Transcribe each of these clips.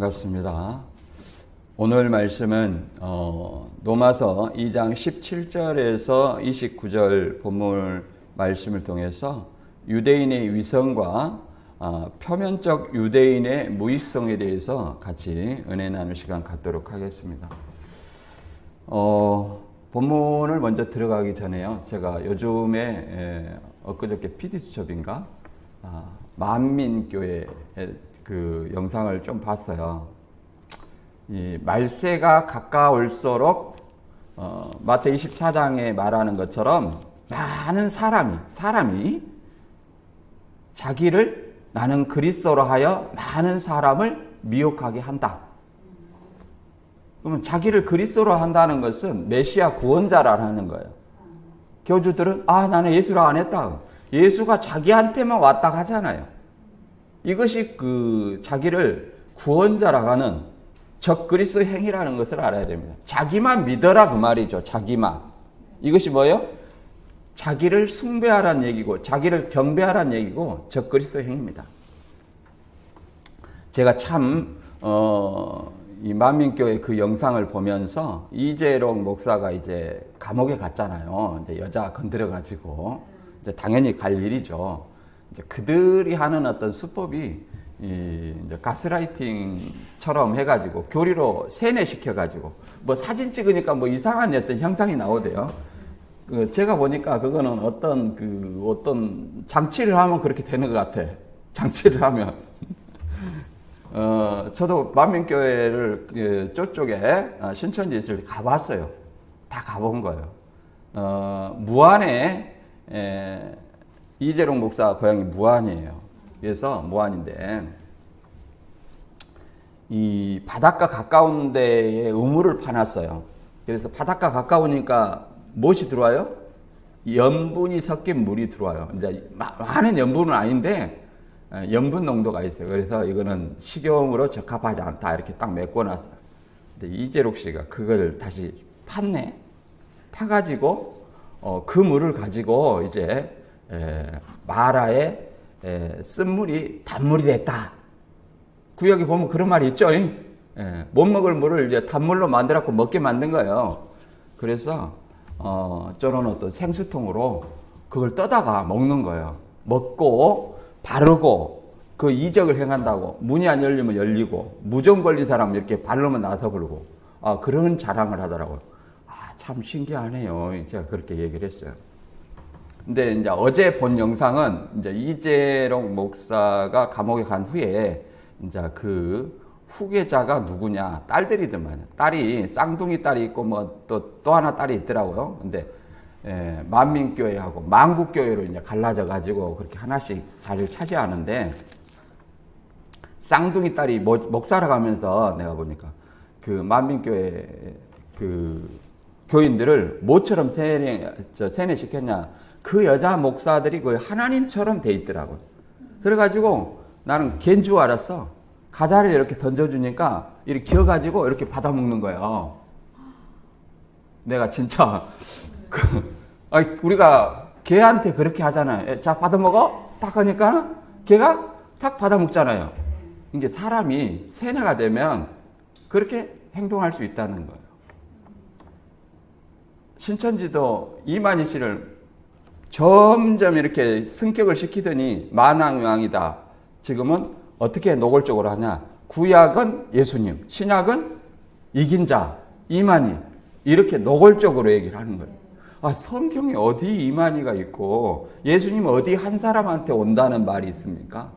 반갑습니다. 오늘 말씀은 로마서 2장 17절에서 29절 본문 말씀을 통해서 유대인의 위선과 표면적 유대인의 무익성에 대해서 같이 은혜 나눌 시간 갖도록 하겠습니다. 본문을 먼저 들어가기 전에요. 제가 요즘에 엊그저께 PD수첩인가 만민교회 그 영상을 좀 봤어요. 이 말세가 가까울수록 마태 24장에 말하는 것처럼 많은 사람이 자기를 나는 그리스도로 하여 많은 사람을 미혹하게 한다. 그러면 자기를 그리스도로 한다는 것은 메시아 구원자라는 거예요. 교주들은 나는 예수로 안 했다. 예수가 자기한테만 왔다 하잖아요. 이것이 그 자기를 구원자라고 하는 적그리스도 행위라는 것을 알아야 됩니다. 자기만 믿어라 그 말이죠. 자기만. 이것이 뭐예요? 자기를 숭배하라는 얘기고 자기를 경배하라는 얘기고 적그리스도 행위입니다. 제가 참 이 만민교회 그 영상을 보면서 이재롱 목사가 이제 감옥에 갔잖아요. 이제 여자 건드려 가지고 당연히 갈 일이죠. 이제 그들이 하는 어떤 수법이 이제 가스라이팅처럼 해가지고 교리로 세뇌시켜가지고 뭐 사진 찍으니까 뭐 이상한 어떤 형상이 나오대요. 제가 보니까 그거는 어떤 장치를 하면 그렇게 되는 것 같아. 장치를 하면. 저도 만민교회를 저쪽에 신천지 있을 때 가봤어요. 다 가본 거예요. 무안에 이재롱 목사 고향이 무안이에요. 그래서 무안인데 이 바닷가 가까운 데에 우물을 파놨어요. 그래서 바닷가 가까우니까 무엇이 들어와요? 염분이 섞인 물이 들어와요. 이제 많은 염분은 아닌데 염분 농도가 있어요. 그래서 이거는 식용으로 적합하지 않다 이렇게 딱 메꿔놨어요. 근데 이재록 씨가 그걸 다시 팠네. 파가지고 그 물을 가지고 이제 마라에 쓴물이 단물이 됐다. 구역에 보면 그런 말이 있죠. 못 먹을 물을 이제 단물로 만들어서 먹게 만든 거예요. 그래서 저런 어떤 생수통으로 그걸 떠다가 먹는 거예요. 먹고 바르고 그 이적을 행한다고 문이 안 열리면 열리고 무좀 걸린 사람 이렇게 바르면 나서 부르고 그런 자랑을 하더라고요. 참 신기하네요. 제가 그렇게 얘기를 했어요. 근데 이제 어제 본 영상은 이제 이재롱 목사가 감옥에 간 후에 이제 그 후계자가 누구냐 딸들이더만요. 딸이 쌍둥이 딸이 있고 뭐 또 하나 딸이 있더라고요. 근데 만민교회하고 만국교회로 이제 갈라져 가지고 그렇게 하나씩 자리를 차지하는데 쌍둥이 딸이 목사를 가면서 내가 보니까 그 만민교회 그 교인들을 뭐처럼 세뇌시켰냐. 그 여자 목사들이 거의 하나님처럼 돼 있더라고요. 그래가지고 나는 걘 줄 알았어. 과자를 이렇게 던져주니까 이렇게 기어가지고 이렇게 받아먹는 거예요. 내가 진짜 우리가 개한테 그렇게 하잖아요. 자 받아먹어? 딱 하니까 개가 딱 받아먹잖아요. 이게 사람이 세뇌가 되면 그렇게 행동할 수 있다는 거예요. 신천지도 이만희 씨를 점점 이렇게 승격을 시키더니 만왕왕이다. 지금은 어떻게 노골적으로 하냐. 구약은 예수님, 신약은 이긴 자, 이만희. 이렇게 노골적으로 얘기를 하는 거예요. 성경에 어디 이만희가 있고 예수님 어디 한 사람한테 온다는 말이 있습니까?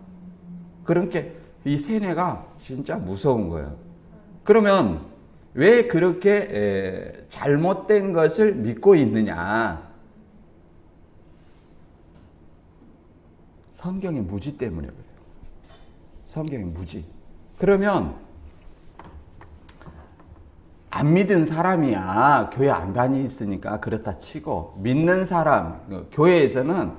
그러니까 이 세뇌가 진짜 무서운 거예요. 그러면 왜 그렇게 잘못된 것을 믿고 있느냐? 성경의 무지 때문에 그래요. 성경의 무지. 그러면 안 믿은 사람이야. 교회 안 다니있으니까 그렇다 치고 믿는 사람, 교회에서는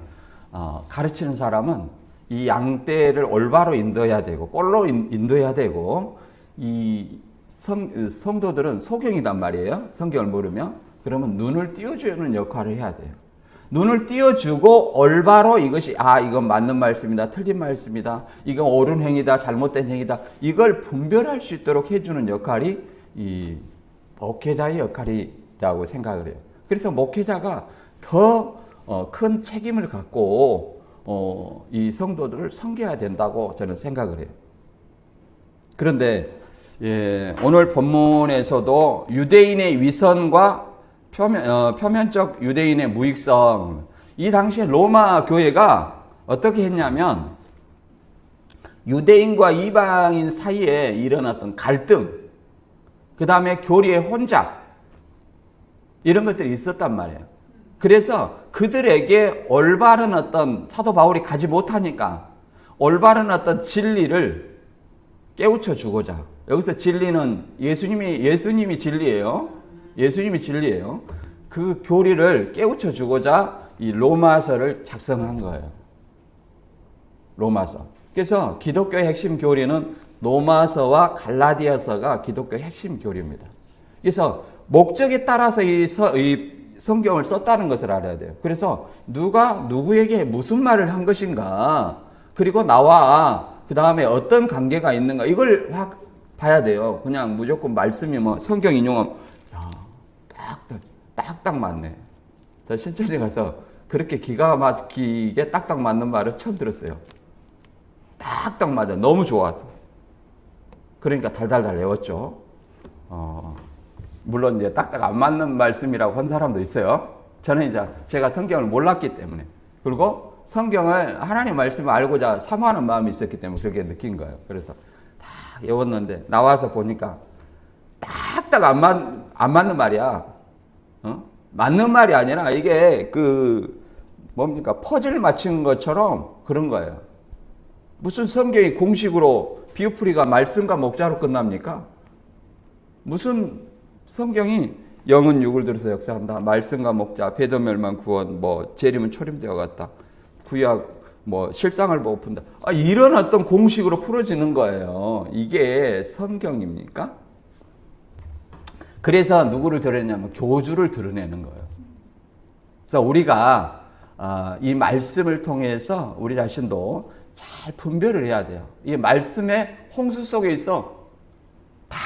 가르치는 사람은 이 양떼를 올바로 인도해야 되고 꼴로 인도해야 되고 이 성도들은 소경이단 말이에요. 성경을 모르면. 그러면 눈을 띄워주는 역할을 해야 돼요. 눈을 띄워주고 올바로 이것이 이건 맞는 말씀이다, 틀린 말씀이다, 이건 옳은 행위다, 잘못된 행위다, 이걸 분별할 수 있도록 해주는 역할이 이 목회자의 역할이라고 생각을 해요. 그래서 목회자가 더 큰 책임을 갖고 이 성도들을 섬겨야 된다고 저는 생각을 해요. 그런데 오늘 본문에서도 유대인의 위선과 표면적 유대인의 무익성, 이 당시에 로마 교회가 어떻게 했냐면 유대인과 이방인 사이에 일어났던 갈등, 그 다음에 교리의 혼잡, 이런 것들이 있었단 말이에요. 그래서 그들에게 올바른 어떤, 사도 바울이 가지 못하니까 올바른 진리를 깨우쳐 주고자, 여기서 진리는 예수님이 진리예요. 예수님이 진리예요. 그 교리를 깨우쳐 주고자 이 로마서를 작성한 거예요. 로마서. 그래서 기독교의 핵심 교리는 로마서와 갈라디아서가 기독교의 핵심 교리입니다. 그래서 목적에 따라서 이 성경을 썼다는 것을 알아야 돼요. 그래서 누가 누구에게 무슨 말을 한 것인가, 그리고 나와 그 다음에 어떤 관계가 있는가, 이걸 확 봐야 돼요. 그냥 무조건 말씀이 성경 인용하면 딱딱 맞네. 저 신천지 가서 그렇게 기가 막히게 딱딱 맞는 말을 처음 들었어요. 딱딱 맞아. 너무 좋아서. 그러니까 달달달 외웠죠. 물론 이제 딱딱 안 맞는 말씀이라고 한 사람도 있어요. 저는 이제 제가 성경을 몰랐기 때문에, 그리고 성경을 하나님 말씀을 알고자 사모하는 마음이 있었기 때문에 그렇게 느낀 거예요. 그래서 다 외웠는데 나와서 보니까 딱딱 안 맞는 말이야. 맞는 말이 아니라 이게 퍼즐 맞춘 것처럼 그런 거예요. 무슨 성경이 공식으로 비유풀이가 말씀과 목자로 끝납니까? 무슨 성경이 영은 육을 들어서 역사한다, 말씀과 목자, 배도멸망 구원, 재림은 초림되어 갔다, 구약 실상을 보고 푼다, 이런 어떤 공식으로 풀어지는 거예요. 이게 성경입니까? 그래서 누구를 드러내냐면 교주를 드러내는 거예요. 그래서 우리가 이 말씀을 통해서 우리 자신도 잘 분별을 해야 돼요. 이 말씀의 홍수 속에 있어. 다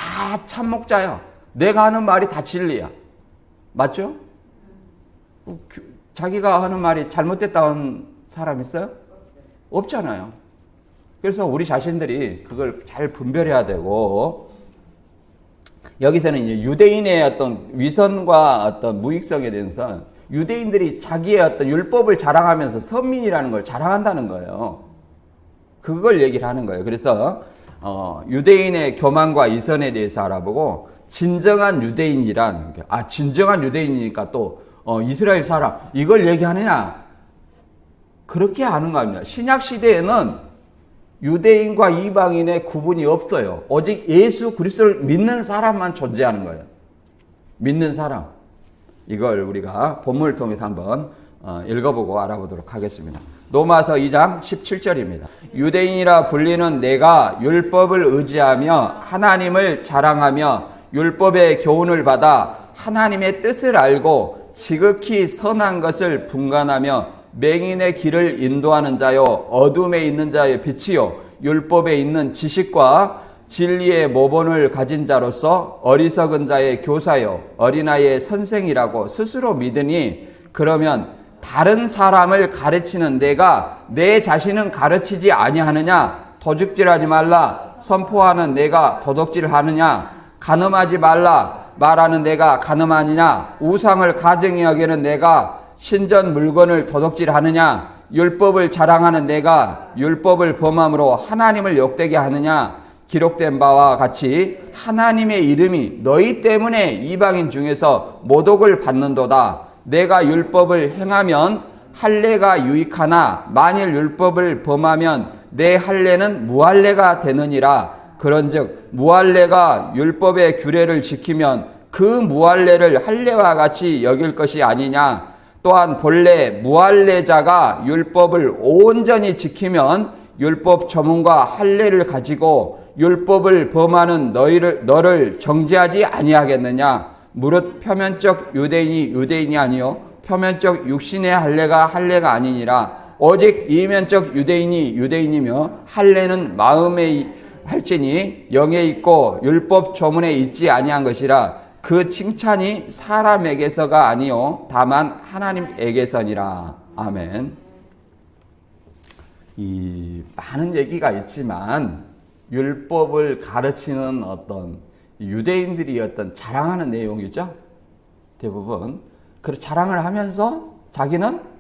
참목자야. 내가 하는 말이 다 진리야. 맞죠? 자기가 하는 말이 잘못됐다는 사람 있어요? 없잖아요. 그래서 우리 자신들이 그걸 잘 분별해야 되고, 여기서는 이제 유대인의 어떤 위선과 어떤 무익성에 대해서 유대인들이 자기의 어떤 율법을 자랑하면서 선민이라는 걸 자랑한다는 거예요. 그걸 얘기를 하는 거예요. 그래서 유대인의 교만과 이선에 대해서 알아보고, 진정한 유대인이란, 진정한 유대인이니까 또 이스라엘 사람, 이걸 얘기하느냐? 그렇게 하는 겁니다. 신약 시대에는 유대인과 이방인의 구분이 없어요. 오직 예수 그리스도를 믿는 사람만 존재하는 거예요. 믿는 사람. 이걸 우리가 본문을 통해서 한번 읽어보고 알아보도록 하겠습니다. 로마서 2장 17절입니다. 유대인이라 불리는 내가 율법을 의지하며 하나님을 자랑하며 율법의 교훈을 받아 하나님의 뜻을 알고 지극히 선한 것을 분간하며 맹인의 길을 인도하는 자요, 어둠에 있는 자의 빛이요, 율법에 있는 지식과 진리의 모본을 가진 자로서 어리석은 자의 교사요, 어린아이의 선생이라고 스스로 믿으니, 그러면 다른 사람을 가르치는 내가 내 자신은 가르치지 아니하느냐? 도둑질하지 말라 선포하는 내가 도둑질하느냐? 간음하지 말라 말하는 내가 간음하느냐? 우상을 가증히 여기는 내가 신전 물건을 도둑질하느냐? 율법을 자랑하는 내가 율법을 범함으로 하나님을 욕되게 하느냐? 기록된 바와 같이 하나님의 이름이 너희 때문에 이방인 중에서 모독을 받는도다. 내가 율법을 행하면 할례가 유익하나 만일 율법을 범하면 내 할례는 무할례가 되느니라. 그런즉 무할례가 율법의 규례를 지키면 그 무할례를 할례와 같이 여길 것이 아니냐. 또한 본래 무할례자가 율법을 온전히 지키면 율법 조문과 할례를 가지고 율법을 범하는 너를 정죄하지 아니하겠느냐. 무릇 표면적 유대인이 아니요 표면적 육신의 할례가 할례가 아니니라. 오직 이면적 유대인이 유대인이며 할례는 마음에 할지니 영에 있고 율법 조문에 있지 아니한 것이라. 그 칭찬이 사람에게서가 아니요 다만 하나님에게서니라. 아멘. 이 많은 얘기가 있지만 율법을 가르치는 어떤 유대인들이 어떤 자랑하는 내용이죠. 대부분 그 자랑을 하면서 자기는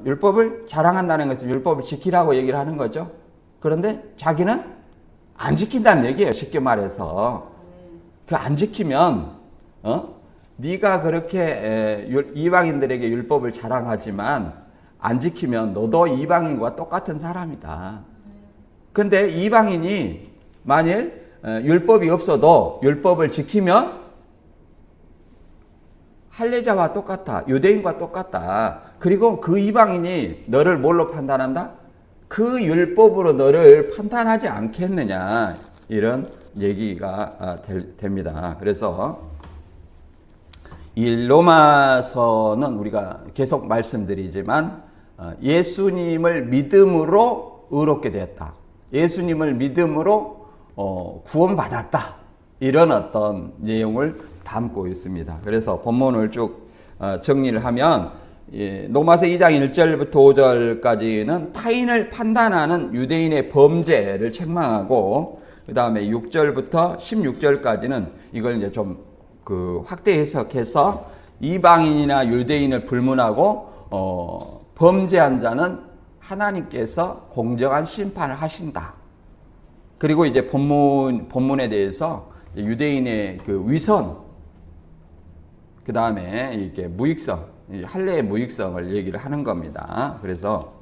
율법을 자랑한다는 것은 율법을 지키라고 얘기를 하는 거죠. 그런데 자기는 안 지킨다는 얘기예요. 쉽게 말해서 그 안 지키면 네가 그렇게 이방인들에게 율법을 자랑하지만 안 지키면 너도 이방인과 똑같은 사람이다. 근데 이방인이 만일 율법이 없어도 율법을 지키면 할례자와 똑같다. 유대인과 똑같다. 그리고 그 이방인이 너를 뭘로 판단한다? 그 율법으로 너를 판단하지 않겠느냐. 이런 얘기가 됩니다. 그래서 이 로마서는 우리가 계속 말씀드리지만 예수님을 믿음으로 의롭게 되었다. 예수님을 믿음으로 구원받았다. 이런 어떤 내용을 담고 있습니다. 그래서 본문을 쭉 정리를 하면 로마서 2장 1절부터 5절까지는 타인을 판단하는 유대인의 범죄를 책망하고 그 다음에 6절부터 16절까지는 이걸 이제 좀 확대 해석해서 이방인이나 유대인을 불문하고 범죄한 자는 하나님께서 공정한 심판을 하신다. 그리고 이제 본문에 대해서 유대인의 그 위선, 그 다음에 이게 무익성, 할례의 무익성을 얘기를 하는 겁니다. 그래서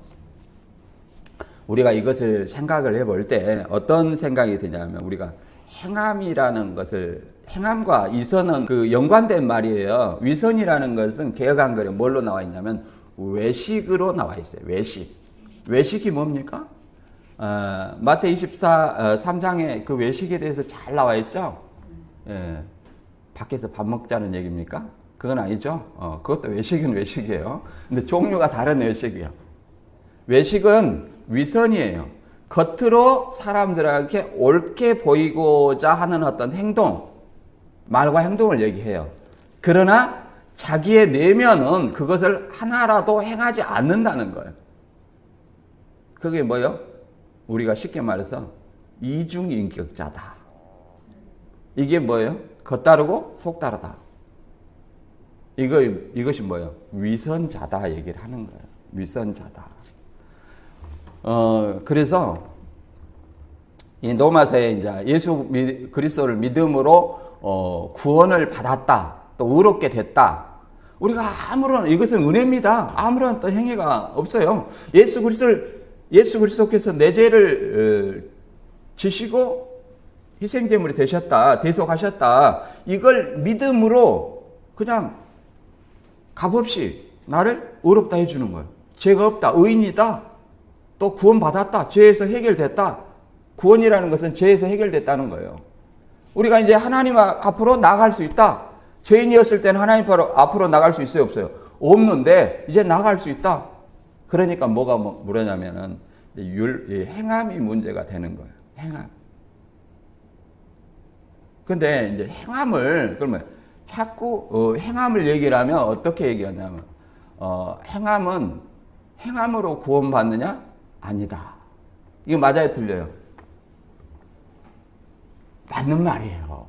우리가 이것을 생각을 해볼 때 어떤 생각이 드냐면 우리가 행함이라는 것을 행함과 이선은 그 연관된 말이에요. 위선이라는 것은 개역한글에 뭘로 나와 있냐면 외식으로 나와 있어요. 외식. 외식이 뭡니까? 마태 3장에 그 외식에 대해서 잘 나와 있죠? 예. 밖에서 밥 먹자는 얘기입니까? 그건 아니죠? 그것도 외식은 외식이에요. 근데 종류가 다른 외식이에요. 외식은 위선이에요. 겉으로 사람들에게 옳게 보이고자 하는 어떤 행동, 말과 행동을 얘기해요. 그러나 자기의 내면은 그것을 하나라도 행하지 않는다는 거예요. 그게 뭐예요? 우리가 쉽게 말해서 이중인격자다. 이게 뭐예요? 겉다르고 속다르다. 이것이 뭐예요? 위선자다 얘기를 하는 거예요. 위선자다. 그래서 이 로마서에 이제 예수 그리스도를 믿음으로 구원을 받았다. 또 의롭게 됐다. 우리가 이것은 은혜입니다. 아무런 어떤 행위가 없어요. 예수 그리스도께서 내 죄를 지시고 희생제물이 되셨다. 대속하셨다. 이걸 믿음으로 그냥 값없이 나를 의롭다 해주는 거예요. 죄가 없다. 의인이다. 또 구원받았다. 죄에서 해결됐다. 구원이라는 것은 죄에서 해결됐다는 거예요. 우리가 이제 하나님 앞으로 나갈 수 있다. 죄인이었을 때는 하나님 앞으로 나갈 수 있어요? 없어요? 없는데 이제 나갈 수 있다. 그러니까 뭐가 뭐냐면은 행함이 문제가 되는 거예요. 행함. 근데 이제 행함을 그러면 자꾸 행함을 얘기를 하면 어떻게 얘기하냐면 행함은 행함으로 구원받느냐? 아니다. 이거 맞아요, 틀려요? 맞는 말이에요.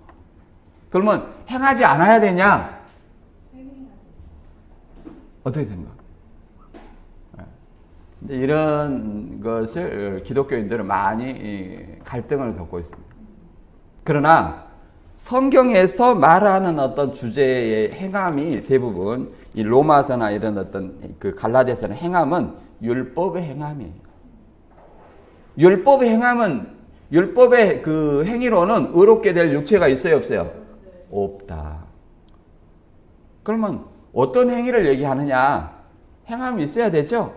그러면 행하지 않아야 되냐? 어떻게 생각? 근데 이런 것을 기독교인들은 많이 갈등을 겪고 있습니다. 그러나 성경에서 말하는 어떤 주제의 행함이 대부분 이 로마서나 이런 어떤 그 갈라디아서는 행함은 율법의 행함이에요. 율법의 행함은 율법의 그 행위로는 의롭게 될 육체가 있어요, 없어요? 없다. 그러면 어떤 행위를 얘기하느냐? 행함이 있어야 되죠?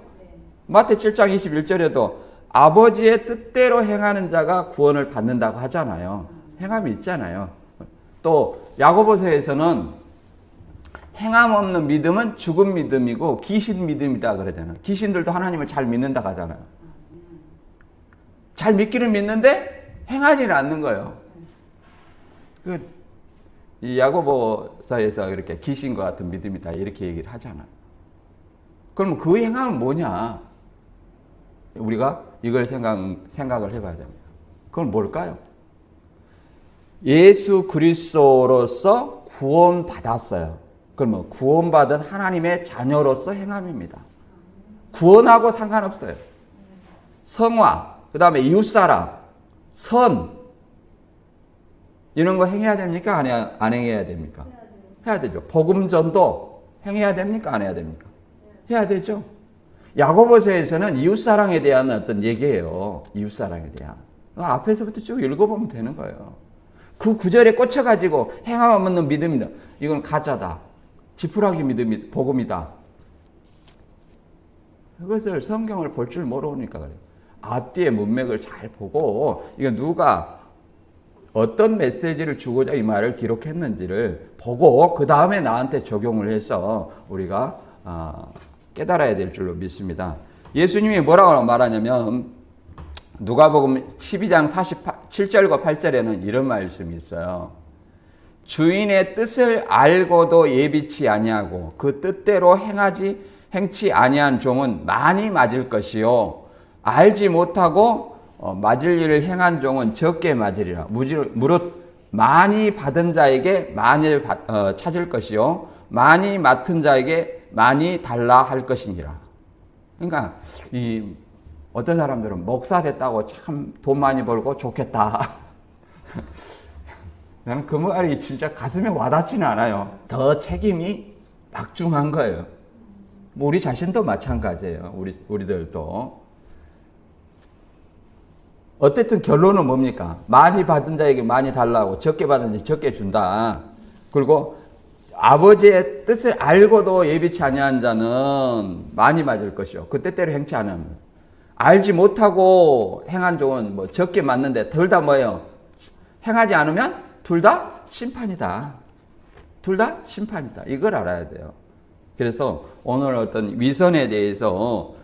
마태 7장 21절에도 아버지의 뜻대로 행하는 자가 구원을 받는다고 하잖아요. 행함이 있잖아요. 또 야고보서에서는 행함 없는 믿음은 죽은 믿음이고 귀신 믿음이다 그러잖아요. 귀신들도 하나님을 잘 믿는다 하잖아요. 잘 믿기는 믿는데 행하지는 않는 거예요. 이 야고보서에서 이렇게 귀신과 같은 믿음이다 이렇게 얘기를 하잖아요. 그럼 그 행함은 뭐냐? 우리가 이걸 생각을 해봐야 됩니다. 그건 뭘까요? 예수 그리스도로서 구원받았어요. 그러면 구원받은 하나님의 자녀로서 행함입니다. 구원하고 상관없어요. 성화, 그 다음에 이웃사랑, 선 이런 거 행해야 됩니까? 안 행해야 됩니까? 해야 되죠. 복음전도 행해야 됩니까? 안 해야 됩니까? 해야 되죠. 야고보서에서는 이웃사랑에 대한 어떤 얘기예요. 이웃사랑에 대한. 앞에서부터 쭉 읽어보면 되는 거예요. 그 구절에 꽂혀가지고 행함 없는 믿음이다. 이건 가짜다. 지푸라기 믿음이 복음이다. 그것을 성경을 볼 줄 모르니까 그래요. 앞뒤의 문맥을 잘 보고 이거 누가 어떤 메시지를 주고자 이 말을 기록했는지를 보고 그 다음에 나한테 적용을 해서 우리가 깨달아야 될 줄로 믿습니다. 예수님이 뭐라고 말하냐면 누가복음 12장 47절과 8절에는 이런 말씀이 있어요. 주인의 뜻을 알고도 예비치 아니하고 그 뜻대로 행치 아니한 종은 많이 맞을 것이요 알지 못하고 맞을 일을 행한 종은 적게 맞으리라. 무릇 많이 받은 자에게 많이 찾을 것이요 많이 맡은 자에게 많이 달라 할 것이니라. 그러니까 어떤 사람들은 목사 됐다고 참 돈 많이 벌고 좋겠다. 나는 그 말이 진짜 가슴에 와닿지는 않아요. 더 책임이 막중한 거예요. 뭐 우리 자신도 마찬가지예요. 우리들도. 어쨌든 결론은 뭡니까? 많이 받은 자에게 많이 달라고, 적게 받은 자에게 적게 준다. 그리고 아버지의 뜻을 알고도 예비치 아니한 자는 많이 맞을 것이요. 그 뜻대로 행치 않으면. 알지 못하고 행한 종은 뭐 적게 맞는데 둘 다 뭐예요? 행하지 않으면 둘 다 심판이다. 둘 다 심판이다. 이걸 알아야 돼요. 그래서 오늘 어떤 위선에 대해서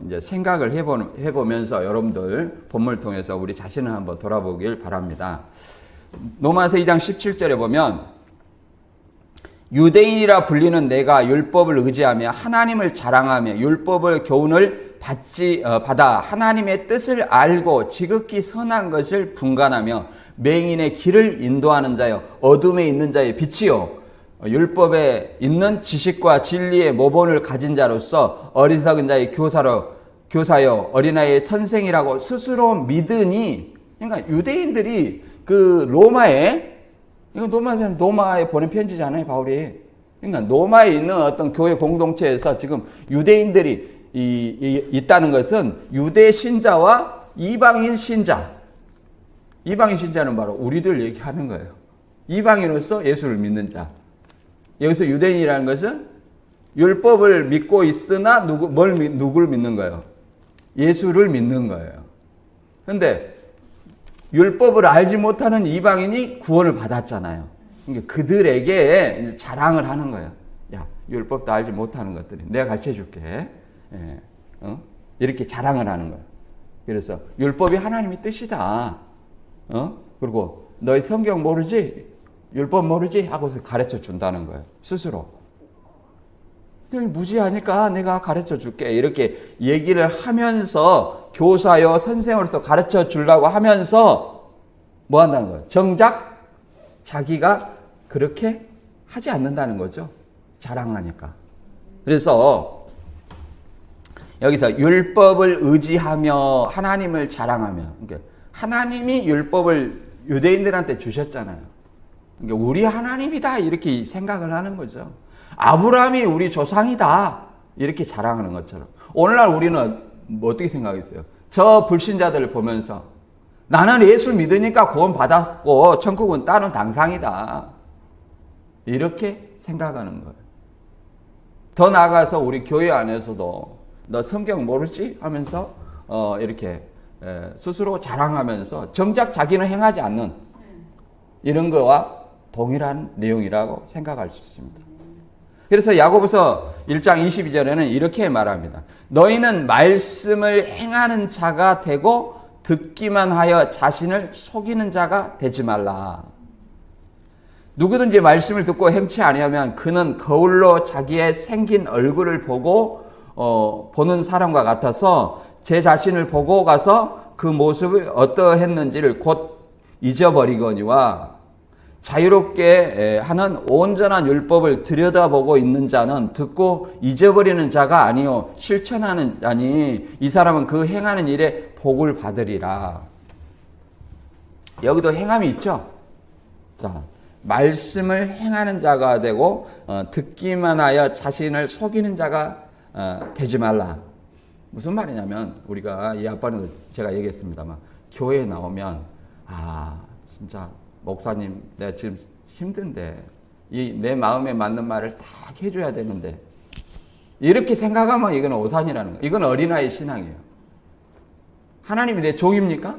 이제 생각을 해보면서 여러분들 본문을 통해서 우리 자신을 한번 돌아보길 바랍니다. 로마서 2장 17절에 보면 유대인이라 불리는 내가 율법을 의지하며 하나님을 자랑하며 율법의 교훈을 받아 하나님의 뜻을 알고 지극히 선한 것을 분간하며 맹인의 길을 인도하는 자여 어둠에 있는 자의 빛이요 율법에 있는 지식과 진리의 모본을 가진 자로서 어리석은 자의 교사여 어린아이의 선생이라고 스스로 믿으니. 그러니까 유대인들이 그 로마에 보낸 편지잖아요, 바울이. 그러니까 로마에 있는 어떤 교회 공동체에서 지금 유대인들이 있다는 것은 유대 신자와 이방인 신자. 이방인 신자는 바로 우리들 얘기하는 거예요. 이방인으로서 예수를 믿는 자. 여기서 유대인이라는 것은 율법을 믿고 있으나 누구를 믿는 거예요? 예수를 믿는 거예요. 그런데 율법을 알지 못하는 이방인이 구원을 받았잖아요. 그러니까 그들에게 이제 자랑을 하는 거예요. 야, 율법도 알지 못하는 것들이 내가 가르쳐 줄게. 이렇게 자랑을 하는 거예요. 그래서 율법이 하나님의 뜻이다. 그리고 너희 성경 모르지? 율법 모르지? 하고서 가르쳐 준다는 거예요. 스스로. 너희 무지하니까 내가 가르쳐 줄게. 이렇게 얘기를 하면서 교사요 선생으로서 가르쳐 주려고 하면서 뭐 한다는 거예요? 정작 자기가 그렇게 하지 않는다는 거죠. 자랑하니까. 그래서 여기서 율법을 의지하며 하나님을 자랑하며, 그러니까 하나님이 율법을 유대인들한테 주셨잖아요. 그러니까 우리 하나님이다 이렇게 생각을 하는 거죠. 아브라함이 우리 조상이다 이렇게 자랑하는 것처럼 오늘날 우리는 뭐 어떻게 생각했어요? 저 불신자들을 보면서 나는 예수 믿으니까 구원 받았고 천국은 따는 당상이다 이렇게 생각하는 거예요. 더 나아가서 우리 교회 안에서도 너 성경 모르지? 하면서 이렇게 스스로 자랑하면서 정작 자기는 행하지 않는 이런 거와 동일한 내용이라고 생각할 수 있습니다. 그래서 야고보서 1장 22절에는 이렇게 말합니다. 너희는 말씀을 행하는 자가 되고 듣기만 하여 자신을 속이는 자가 되지 말라. 누구든지 말씀을 듣고 행치 아니하면 그는 거울로 자기의 생긴 얼굴을 보고 보는 사람과 같아서 제 자신을 보고 가서 그 모습을 어떠했는지를 곧 잊어버리거니와 자유롭게 하는 온전한 율법을 들여다보고 있는 자는 듣고 잊어버리는 자가 아니요 실천하는 자니 이 사람은 그 행하는 일에 복을 받으리라. 여기도 행함이 있죠. 자, 말씀을 행하는 자가 되고 듣기만 하여 자신을 속이는 자가 되지 말라. 무슨 말이냐면 우리가 이 아빠는 제가 얘기했습니다만 교회에 나오면 진짜 목사님 내가 지금 힘든데 이 내 마음에 맞는 말을 다 해줘야 되는데 이렇게 생각하면 이건 오산이라는 거예요. 이건 어린아이 신앙이에요. 하나님이 내 종입니까?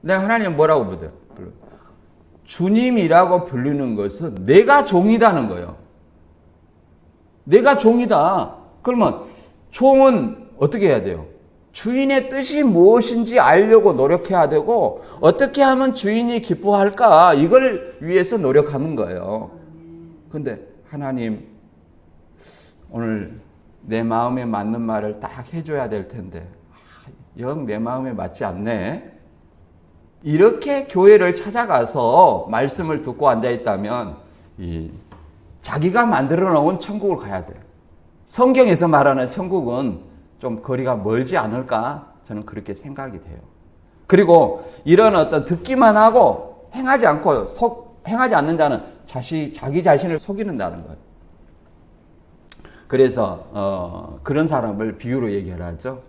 내가 하나님 뭐라고 불러요? 주님이라고 부르는 것은 내가 종이다는 거예요. 내가 종이다. 그러면 종은 어떻게 해야 돼요? 주인의 뜻이 무엇인지 알려고 노력해야 되고 어떻게 하면 주인이 기뻐할까 이걸 위해서 노력하는 거예요. 근데 하나님 오늘 내 마음에 맞는 말을 딱 해줘야 될 텐데 영 내 마음에 맞지 않네. 이렇게 교회를 찾아가서 말씀을 듣고 앉아있다면 자기가 만들어 놓은 천국을 가야 돼요. 성경에서 말하는 천국은 좀 거리가 멀지 않을까 저는 그렇게 생각이 돼요. 그리고 이런 어떤 듣기만 하고 행하지 않는 자는 자기 자신을 속이는다는 거예요. 그래서 그런 사람을 비유로 얘기를 하죠.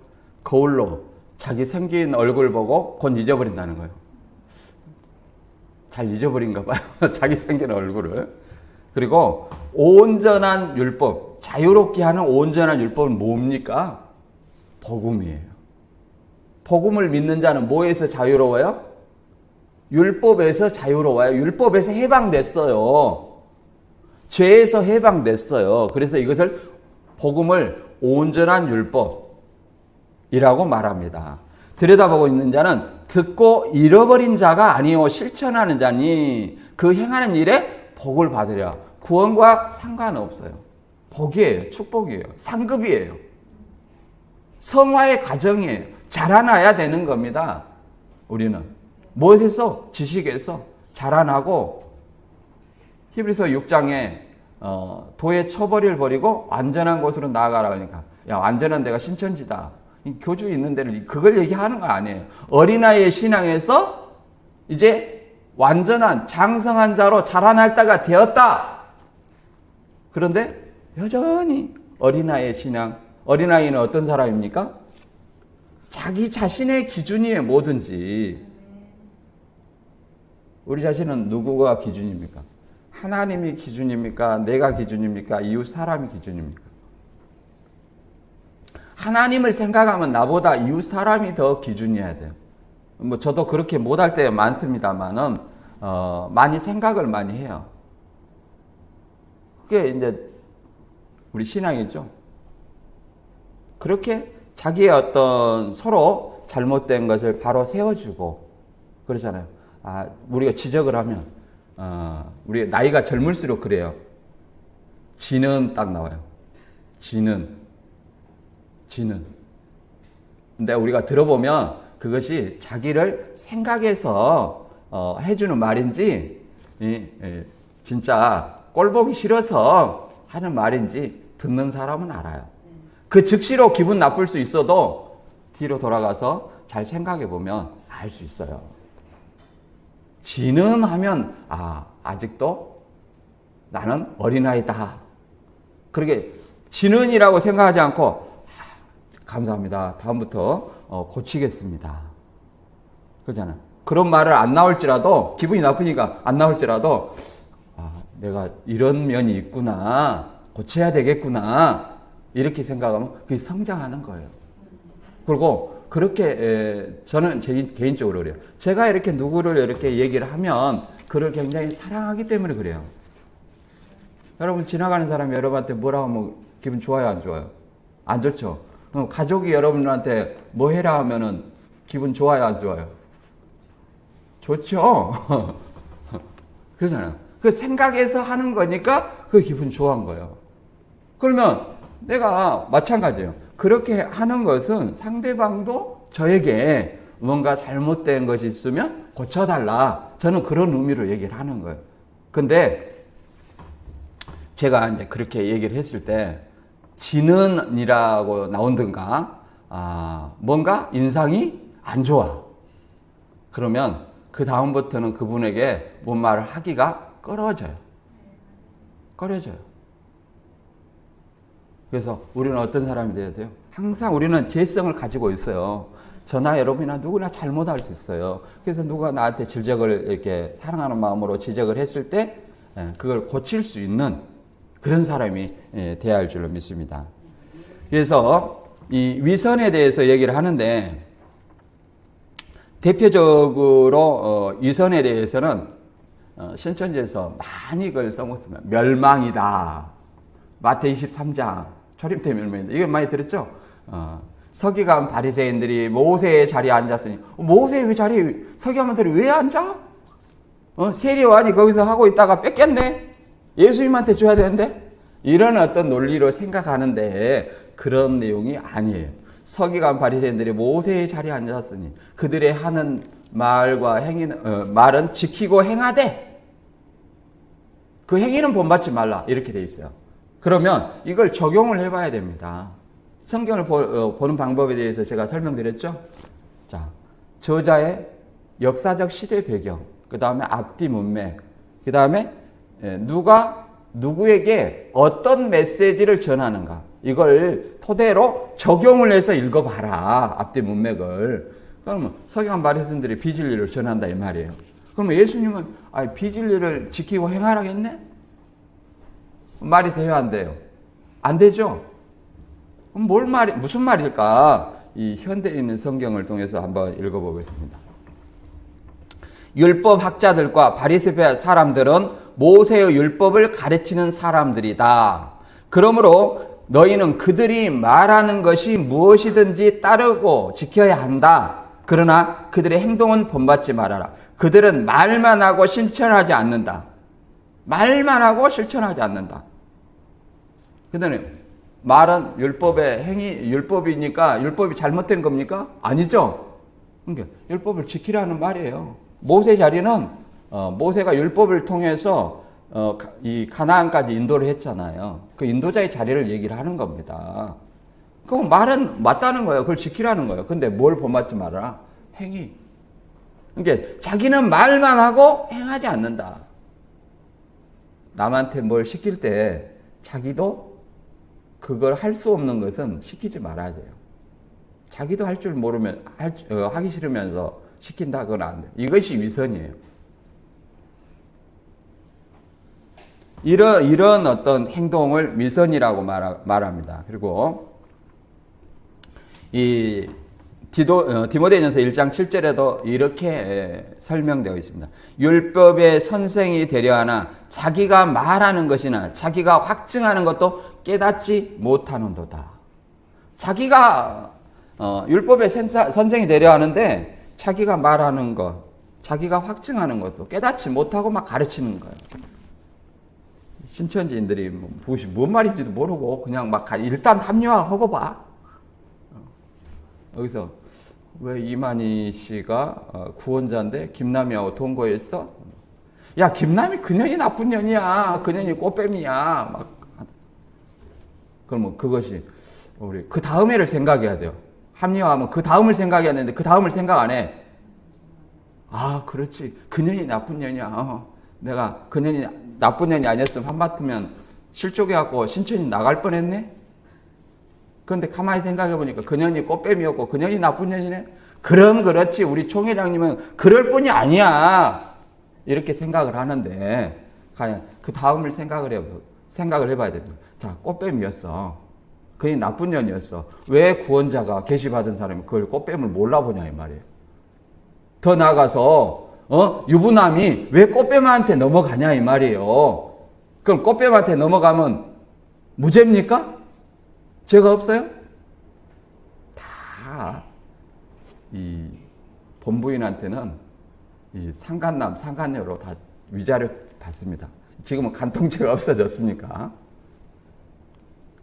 거울로 자기 생긴 얼굴 보고 곧 잊어버린다는 거예요. 잘 잊어버린가 봐요. 자기 생긴 얼굴을. 그리고 온전한 율법, 자유롭게 하는 온전한 율법은 뭡니까? 복음이에요. 복음을 믿는 자는 뭐에서 자유로워요? 율법에서 자유로워요. 율법에서 해방됐어요. 죄에서 해방됐어요. 그래서 이것을 복음을 온전한 율법이라고 말합니다. 들여다보고 있는 자는 듣고 잃어버린 자가 아니요 실천하는 자니 그 행하는 일에 복을 받으랴. 구원과 상관없어요. 복이에요. 축복이에요. 상급이에요. 성화의 과정이에요. 자라나야 되는 겁니다. 우리는 무엇에서? 지식에서 자라나고 히브리서 6장에 도의 처벌을 버리고 완전한 곳으로 나아가라 그러니까 야 완전한 데가 신천지다. 교주 있는 데를 그걸 얘기하는 거 아니에요. 어린아이의 신앙에서 이제 완전한 장성한 자로 자라날 때가 되었다. 그런데 여전히 어린아이의 신앙. 어린아이는 어떤 사람입니까? 자기 자신의 기준이에요. 뭐든지. 우리 자신은 누구가 기준입니까? 하나님이 기준입니까? 내가 기준입니까? 이웃 사람이 기준입니까? 하나님을 생각하면 나보다 이웃 사람이 더 기준이어야 돼요. 뭐 저도 그렇게 못할 때 많습니다만은 많이 생각을 많이 해요. 그게 이제 우리 신앙이죠. 그렇게 자기의 어떤 서로 잘못된 것을 바로 세워주고 그러잖아요. 우리가 지적을 하면 우리 나이가 젊을수록 그래요. 지는 딱 나와요. 지는. 근데 우리가 들어보면 그것이 자기를 생각해서 해주는 말인지 진짜 꼴보기 싫어서 하는 말인지 듣는 사람은 알아요. 그 즉시로 기분 나쁠 수 있어도 뒤로 돌아가서 잘 생각해 보면 알 수 있어요. 지는 하면 아직도 나는 어린아이다. 그렇게 지는이라고 생각하지 않고 감사합니다. 다음부터 고치겠습니다. 그러잖아요. 그런 말을 안 나올지라도 기분이 나쁘니까 안 나올지라도 내가 이런 면이 있구나. 고쳐야 되겠구나. 이렇게 생각하면 그게 성장하는 거예요. 그리고 그렇게 저는 개인적으로 그래요. 제가 이렇게 누구를 이렇게 얘기를 하면 그를 굉장히 사랑하기 때문에 그래요. 여러분 지나가는 사람이 여러분한테 뭐라고 하면 기분 좋아요, 안 좋아요? 안 좋죠. 가족이 여러분한테 뭐 해라 하면은 기분 좋아요, 안 좋아요? 좋죠. 그러잖아요. 그 생각해서 하는 거니까 그 기분 좋아한 거예요. 그러면 내가 마찬가지예요. 그렇게 하는 것은 상대방도 저에게 뭔가 잘못된 것이 있으면 고쳐달라. 저는 그런 의미로 얘기를 하는 거예요. 근데 제가 이제 그렇게 얘기를 했을 때 지는이라고 나온든가 뭔가 인상이 안 좋아. 그러면 그 다음부터는 그분에게 뭔 말을 하기가 꺼려져요. 그래서 우리는 어떤 사람이 돼야 돼요? 항상 우리는 재성을 가지고 있어요. 저나 여러분이나 누구나 잘못할 수 있어요. 그래서 누가 나한테 지적을 이렇게 사랑하는 마음으로 지적을 했을 때 그걸 고칠 수 있는 그런 사람이 돼야 할 줄로 믿습니다. 그래서 이 위선에 대해서 얘기를 하는데 대표적으로 위선에 대해서는 신천지에서 많이 그걸 써먹습니다. 멸망이다. 마태 23장 초림 때 멸망이다. 이거 많이 들었죠? 서기관 바리새인들이 모세의 자리에 앉았으니 모세 왜 자리에 서기관들이 왜 앉아? 세리와니 거기서 하고 있다가 뺏겼네? 예수님한테 줘야 되는데? 이런 어떤 논리로 생각하는데 그런 내용이 아니에요. 서기관 바리새인들이 모세의 자리에 앉았으니 그들의 하는 말과 행위는 말은 지키고 행하되 그 행위는 본받지 말라 이렇게 돼 있어요. 그러면 이걸 적용을 해봐야 됩니다. 성경을 보는 방법에 대해서 제가 설명드렸죠. 자, 저자의 역사적 시대 배경, 그 다음에 앞뒤 문맥, 그 다음에 누가 누구에게 어떤 메시지를 전하는가 이걸 토대로 적용을 해서 읽어봐라. 앞뒤 문맥을. 그러면 서기관 바리새인들이 비진리를 전한다 이 말이에요. 그러면 예수님은 비진리를 지키고 행하라겠네? 말이 돼요, 안 돼요? 안 되죠? 그럼 무슨 말일까? 이 현대에 있는 성경을 통해서 한번 읽어보겠습니다. 율법 학자들과 바리새파 사람들은 모세의 율법을 가르치는 사람들이다. 그러므로 너희는 그들이 말하는 것이 무엇이든지 따르고 지켜야 한다. 그러나 그들의 행동은 본받지 말아라. 그들은 말만 하고 실천하지 않는다. 말만 하고 실천하지 않는다. 그다음에 말은 율법의 율법이니까 율법이 잘못된 겁니까? 아니죠. 그러니까 율법을 지키라는 말이에요. 모세 자리는 모세가 율법을 통해서 이 가나안까지 인도를 했잖아요. 그 인도자의 자리를 얘기를 하는 겁니다. 그 말은 맞다는 거예요. 그걸 지키라는 거예요. 근데 뭘 본받지 말아라? 행위. 그러니까 자기는 말만 하고 행하지 않는다. 남한테 뭘 시킬 때 자기도 그걸 할 수 없는 것은 시키지 말아야 돼요. 자기도 할 줄 모르면 하기 싫으면서 시킨다 그건 안 돼요. 이것이 위선이에요. 이런 어떤 행동을 위선이라고 말합니다. 그리고 이 디모데전서 1장 7절에도 이렇게 설명되어 있습니다. 율법의 선생이 되려 하나 자기가 말하는 것이나 자기가 확증하는 것도 깨닫지 못하는도다. 자기가 율법의 선생이 되려 하는데 자기가 말하는 것, 자기가 확증하는 것도 깨닫지 못하고 막 가르치는 거예요. 신천지인들이 뭔 말인지도 모르고 그냥 막 일단 합리화하고 봐. 여기서 왜 이만희 씨가 구원자인데 김남희하고 동거했어? 야, 김남희 그년이 나쁜 년이야. 그년이 꽃뱀이야. 막 그러면 그것이 우리 그 다음에를 생각해야 돼요. 합리화하면 그 다음을 생각해야 되는데 그 다음을 생각 안 해. 아, 그렇지. 그년이 나쁜 년이야. 내가 그년이 나쁜 년이 아니었으면 한바트면 실족해갖고 신천이 나갈 뻔했네. 그런데 가만히 생각해보니까 그년이 꽃뱀이었고 그년이 나쁜 년이네. 그럼 그렇지. 우리 총회장님은 그럴 뿐이 아니야. 이렇게 생각을 하는데 과연 그 다음을 생각을 해봐야 됩니다. 자, 꽃뱀이었어. 그게 나쁜 년이었어. 왜 구원자가 계시받은 사람이 그걸 꽃뱀을 몰라보냐 이 말이에요. 더 나아가서 유부남이 왜 꽃뱀한테 넘어가냐 이 말이에요. 그럼 꽃뱀한테 넘어가면 무죄입니까? 죄가 없어요? 다 이 본부인한테는 이 상간남, 상간녀로 다 위자료 받습니다. 지금은 간통죄가 없어졌으니까.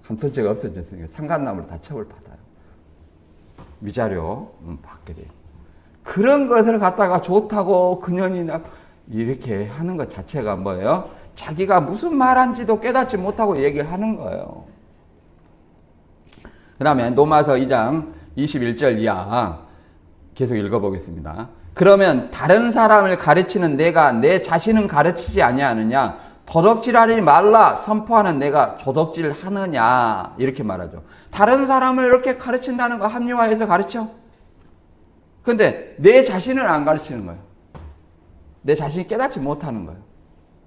간통죄가 없어졌으니까 상간남으로 다 처벌받아요. 위자료 받게 돼요. 그런 것을 갖다가 좋다고 그년이나 이렇게 하는 것 자체가 뭐예요? 자기가 무슨 말한지도 깨닫지 못하고 얘기를 하는 거예요. 그 다음에 로마서 2장 21절 이하 계속 읽어보겠습니다. 그러면 다른 사람을 가르치는 내가 내 자신은 가르치지 아니하느냐? 도덕질하지 말라 선포하는 내가 도덕질 하느냐? 이렇게 말하죠. 다른 사람을 이렇게 가르친다는 거 합리화해서 가르쳐. 근데 내 자신을 안 가르치는 거예요. 내 자신이 깨닫지 못하는 거예요.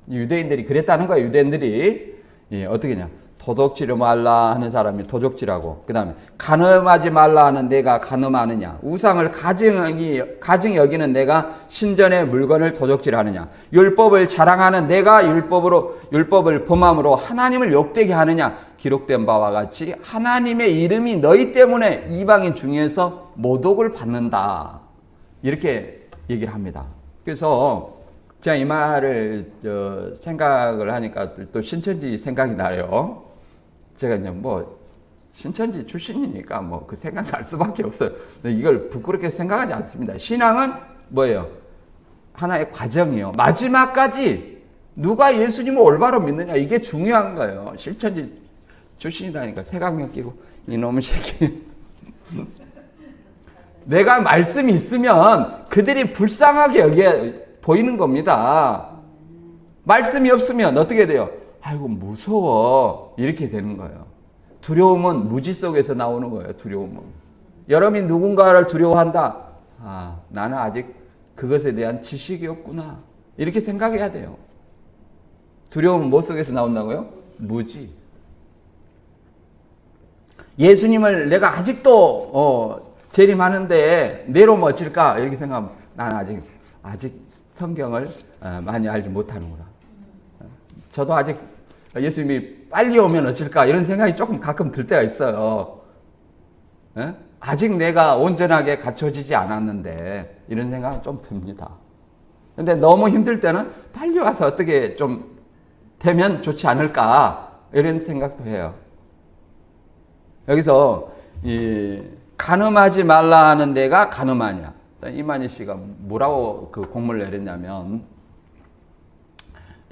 유대인들이 그랬다는 거예요. 유대인들이 어떻게 냐? 도덕질을 말라 하는 사람이 도적질하고, 그 다음에 간음하지 말라 하는 내가 간음하느냐, 우상을 가증히 여기는 내가 신전의 물건을 도적질하느냐, 율법을 자랑하는 내가 율법을 범함으로 하나님을 욕되게 하느냐, 기록된 바와 같이 하나님의 이름이 너희 때문에 이방인 중에서 모독을 받는다. 이렇게 얘기를 합니다. 그래서 제가 이 말을 생각을 하니까 또 신천지 생각이 나요. 제가 이제 신천지 출신이니까 그 생각 날 수밖에 없어요. 이걸 부끄럽게 생각하지 않습니다. 신앙은 뭐예요? 하나의 과정이요. 마지막까지 누가 예수님을 올바로 믿느냐, 이게 중요한 거예요. 신천지 출신이다니까 색안경 끼고 이놈의 새끼. 내가 말씀이 있으면 그들이 불쌍하게 보이는 겁니다. 말씀이 없으면 어떻게 돼요? 아이고 무서워, 이렇게 되는 거예요. 두려움은 무지 속에서 나오는 거예요. 두려움은. 여러분이 누군가를 두려워한다. 나는 아직 그것에 대한 지식이 없구나, 이렇게 생각해야 돼요. 두려움은 뭐 속에서 나온다고요? 무지. 예수님을 내가 아직도 재림하는데 내로 어찔까, 이렇게 생각하면 나는 아직 성경을 많이 알지 못하는구나. 저도 아직 예수님이 빨리 오면 어쩔까, 이런 생각이 조금 가끔 들 때가 있어요. 아직 내가 온전하게 갖춰지지 않았는데, 이런 생각은 좀 듭니다. 근데 너무 힘들 때는 빨리 와서 어떻게 좀 되면 좋지 않을까, 이런 생각도 해요. 여기서 간음하지 말라 하는 데가 간음하냐. 이만희 씨가 뭐라고 그 공문을 내렸냐면,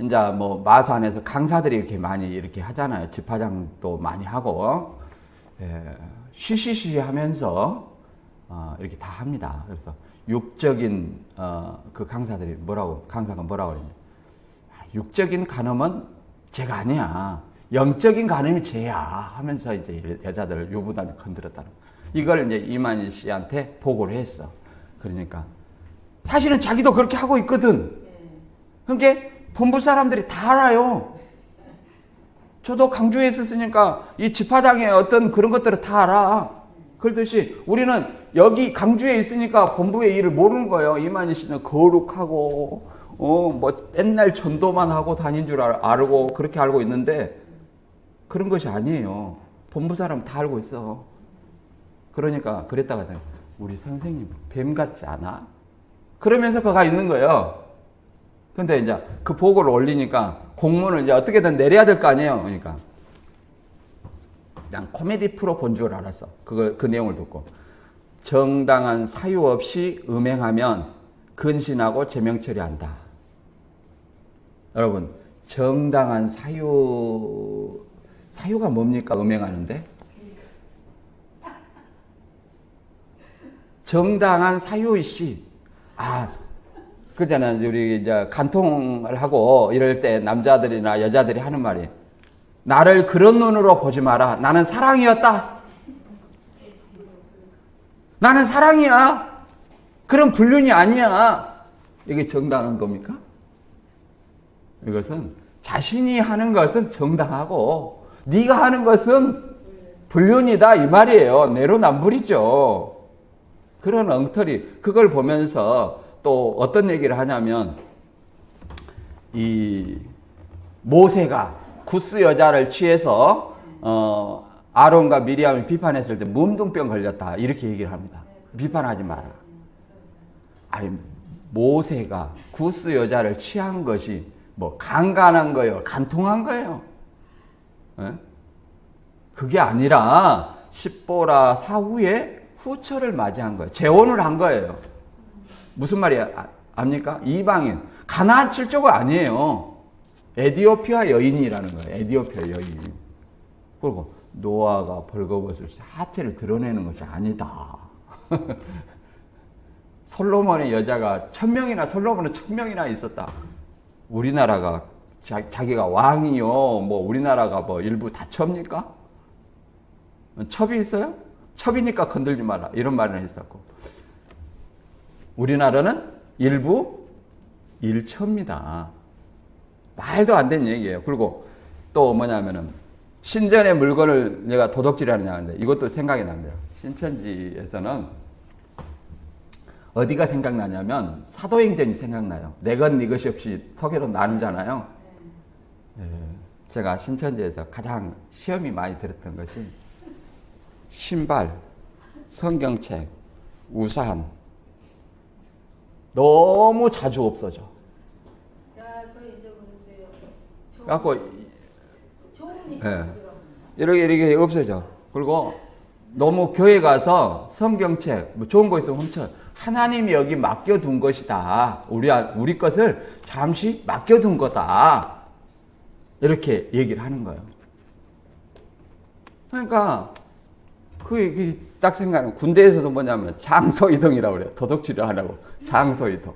이제 마산에서 강사들이 이렇게 많이 이렇게 하잖아요. 집화장도 많이 하고, 쉬쉬쉬 하면서 이렇게 다 합니다. 그래서 육적인 그 강사가 뭐라고 그러냐. 육적인 간음은 죄가 아니야. 영적인 간음이 죄야 하면서 이제 여자들을 유부남이 건드렸다는 거. 이걸 이제 이만희 씨한테 보고를 했어. 그러니까 사실은 자기도 그렇게 하고 있거든. 그러니까 본부 사람들이 다 알아요. 저도 강주에 있었으니까 이 집화장의 어떤 그런 것들을 다 알아. 그렇듯이 우리는 여기 강주에 있으니까 본부의 일을 모르는 거예요. 이만희 씨는 거룩하고 맨날 전도만 하고 다닌 줄 알고 그렇게 알고 있는데, 그런 것이 아니에요. 본부 사람 다 알고 있어. 그러니까 그랬다가 우리 선생님 뱀 같지 않아? 그러면서 그가 있는 거예요. 근데 이제 그 보고를 올리니까 공문을 이제 어떻게든 내려야 될 거 아니에요. 그러니까 그냥 코미디 프로 본 줄 알았어. 그 내용을 듣고. 정당한 사유 없이 음행하면 근신하고 제명 처리한다. 여러분, 정당한 사유가 뭡니까? 음행하는데? 정당한 사유이시. 그러잖아요. 우리 이제 간통을 하고 이럴 때 남자들이나 여자들이 하는 말이, 나를 그런 눈으로 보지 마라. 나는 사랑이었다. 나는 사랑이야. 그런 불륜이 아니야. 이게 정당한 겁니까? 이것은 자신이 하는 것은 정당하고 네가 하는 것은 불륜이다, 이 말이에요. 내로남불이죠. 그런 엉터리. 그걸 보면서 또 어떤 얘기를 하냐면, 이 모세가 구스 여자를 취해서 아론과 미리암을 비판했을 때 문둥병 걸렸다 이렇게 얘기를 합니다. 비판하지 마라. 아니 모세가 구스 여자를 취한 것이 뭐 간간한 거예요, 간통한 거예요. 예? 그게 아니라 십보라 사후에 후처를 맞이한 거예요. 재혼을 한 거예요. 무슨 말이야 압니까? 이방인 가나안 칠조가 아니에요. 에디오피아 여인이라는 거예요. 에디오피아 여인. 그리고 노아가 벌거벗을 하체를 드러내는 것이 아니다. 솔로몬의 여자가 1000명이나 솔로몬은 1000명이나 있었다. 우리나라가 자기가 왕이요. 뭐 우리나라가 뭐 일부 다 첩니까? 첩이 있어요? 첩이니까 건들지 마라. 이런 말을 했었고. 우리나라는 일부 일처입니다. 말도 안 되는 얘기예요. 그리고 또 뭐냐면은 신전의 물건을 내가 도둑질하느냐 하는데 이것도 생각이 납니다. 신천지에서는 어디가 생각나냐면 사도행전이 생각나요. 내 것 네 것이 없이 서로 나누잖아요. 제가 신천지에서 가장 시험이 많이 들었던 것이 신발, 성경책, 우산 너무 자주 없어져. 갖고 이렇게 없어져. 그리고 너무 교회 가서 성경책 뭐 좋은 거 있으면 훔쳐. 하나님이 여기 맡겨둔 것이다. 우리 것을 잠시 맡겨둔 거다. 이렇게 얘기를 하는 거예요. 그러니까 그게 딱 생각하면 군대에서도 뭐냐면 장소이동이라고 그래요. 도둑질을 하라고. 장소이동.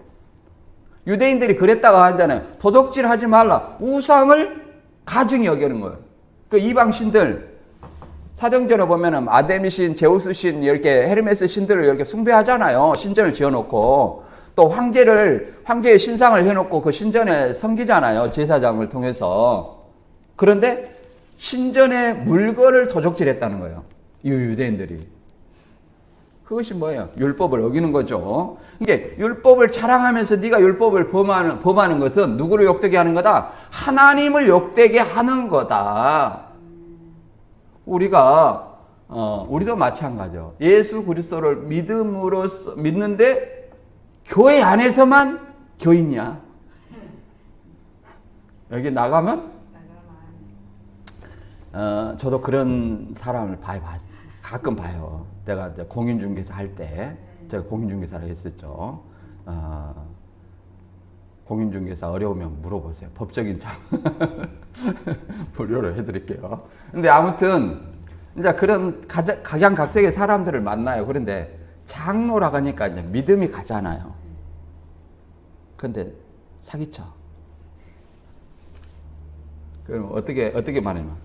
유대인들이 그랬다고 하잖아요. 도둑질 하지 말라. 우상을 가증히 여기는 거예요. 그 이방 신들 사도행전에 보면은 아데미 신, 제우스 신 이렇게 헤르메스 신들을 이렇게 숭배하잖아요. 신전을 지어놓고 또 황제의 신상을 해놓고 그 신전에 섬기잖아요. 제사장을 통해서. 그런데 신전의 물건을 도둑질했다는 거예요. 이 유대인들이. 그것이 뭐예요? 율법을 어기는 거죠. 이게 율법을 자랑하면서 네가 율법을 범하는 것은 누구를 욕되게 하는 거다? 하나님을 욕되게 하는 거다. 우리도 마찬가지죠. 예수 그리스도를 믿는데 교회 안에서만 교인이야. 여기 나가면 저도 그런 사람을 가끔 봐요. 내가 이제 공인중개사 할 때, 제가 공인중개사를 했었죠. 공인중개사 어려우면 물어보세요. 법적인 참 무료로 해드릴게요. 근데 아무튼 이제 그런 각양각색의 사람들을 만나요. 그런데 장로라고 하니까 이제 믿음이 가잖아요. 근데 사기쳐. 그럼 어떻게 말하면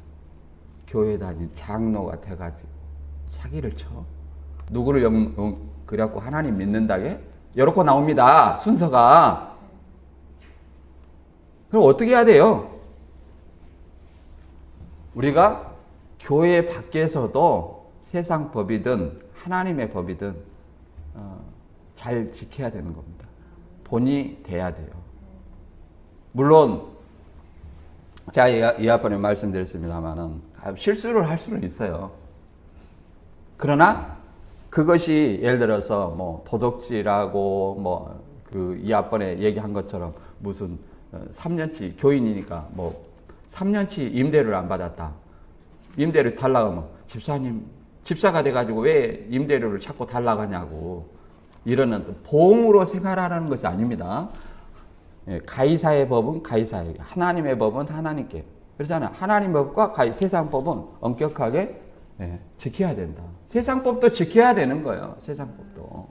교회 다닌 장로가 돼가지고 사기를 쳐. 누구를 그래갖고 하나님 믿는다게? 이렇게 나옵니다. 순서가. 그럼 어떻게 해야 돼요? 우리가 교회 밖에서도 세상 법이든 하나님의 법이든 잘 지켜야 되는 겁니다. 본이 돼야 돼요. 물론 제가 이 앞번에 말씀드렸습니다만은 실수를 할 수는 있어요. 그러나 그것이 예를 들어서 뭐 도둑질하고 뭐 그 이 앞번에 얘기한 것처럼 무슨 3년치 교인이니까 뭐 3년치 임대료를 안 받았다. 임대료 달라고 하면 집사님 집사가 돼가지고 왜 임대료를 자꾸 달라고 하냐고 이러는 보응으로 생활하라는 것이 아닙니다. 가이사의 법은 가이사에게, 하나님의 법은 하나님께. 그렇잖아요. 하나님의 법과 세상 법은 엄격하게 지켜야 된다. 세상 법도 지켜야 되는 거예요. 세상 법도.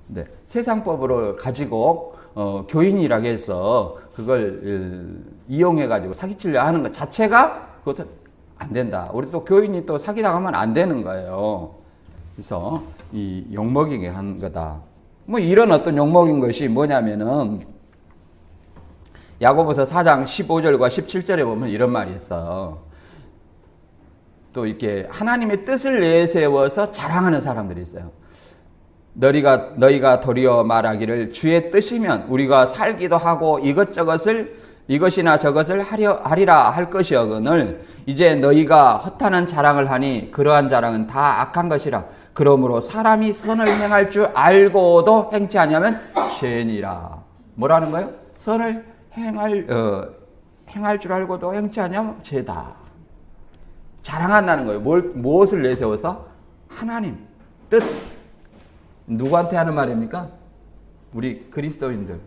네, 세상 법으로 가지고 교인이라고 해서 그걸 이용해가지고 사기치려 하는 것 자체가 그것도 안 된다. 우리 또 교인이 또 사기당하면 안 되는 거예요. 그래서 이 욕먹이게 한 거다. 뭐 이런 어떤 욕먹인 것이 뭐냐면은 야고보서 4장 15절과 17절에 보면 이런 말이 있어. 또 이렇게 하나님의 뜻을 내세워서 자랑하는 사람들이 있어요. 너희가 도리어 말하기를 주의 뜻이면 우리가 살기도 하고 이것이나 저것을 하리라 할 것이거늘 이제 너희가 허탄한 자랑을 하니 그러한 자랑은 다 악한 것이라. 그러므로 사람이 선을 행할 줄 알고도 행치 아니하면 죄니라. 뭐라는 거예요? 선을 행할 줄 알고도 행치 아니하면 죄다. 자랑한다는 거예요. 무엇을 내세워서? 하나님 뜻. 누구한테 하는 말입니까? 우리 그리스도인들,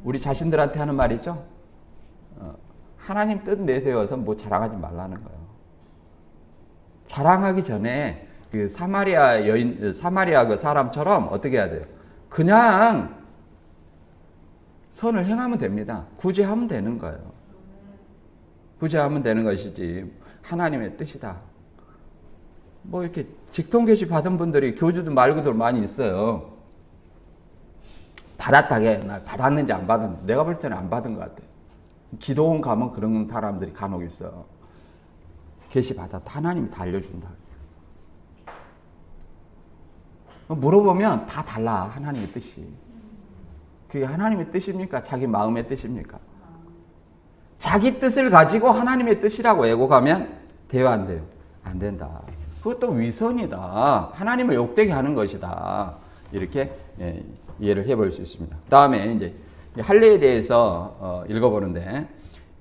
우리 자신들한테 하는 말이죠. 하나님 뜻 내세워서 뭐 자랑하지 말라는 거예요. 자랑하기 전에 그 사마리아 그 사람처럼 어떻게 해야 돼요? 그냥 선을 행하면 됩니다. 구제하면 되는 거예요. 구제하면 되는 것이지 하나님의 뜻이다. 뭐 이렇게 직통계시 받은 분들이 교주도 말고도 많이 있어요. 받았다게 나 받았는지 안 받았는지 내가 볼 때는 안 받은 것 같아. 기도원 가면 그런 사람들이 간혹 있어. 계시 받았다. 하나님이 다 알려준다. 물어보면 다 달라. 하나님의 뜻이. 그게 하나님의 뜻입니까? 자기 마음의 뜻입니까? 자기 뜻을 가지고 하나님의 뜻이라고 애고가면 돼요, 안 돼요? 안 된다. 그것도 위선이다. 하나님을 욕되게 하는 것이다. 이렇게 이해를 해볼 수 있습니다. 다음에 이제 할례에 대해서 읽어보는데